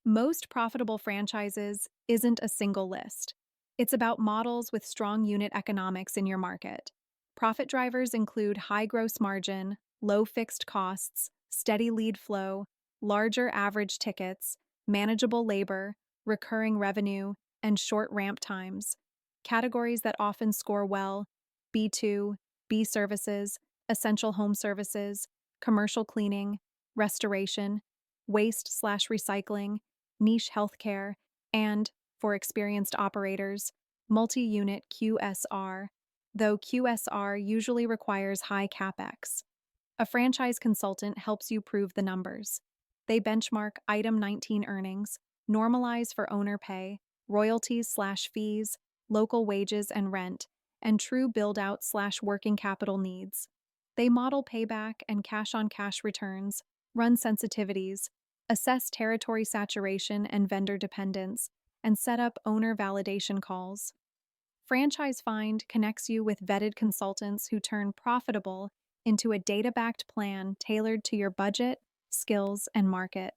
Most profitable franchises isn't a single list. It's about models with strong unit economics in your market. Profit drivers include high gross margin, low fixed costs, steady lead flow, larger average tickets, manageable labor, recurring revenue, and short ramp times. Categories that often score well: B2, B services, essential home services, commercial cleaning, restoration, waste/recycling, niche healthcare, and, for experienced operators, multi-unit QSR, though QSR usually requires high CapEx. A franchise consultant helps you prove the numbers. They benchmark item 19 earnings, normalize for owner pay, royalties/fees, local wages and rent, and true build-out/working capital needs. They model payback and cash-on-cash returns, run sensitivities, assess territory saturation and vendor dependence, and set up owner validation calls. FranchiseFind connects you with vetted consultants who turn profitable into a data-backed plan tailored to your budget, skills, and market.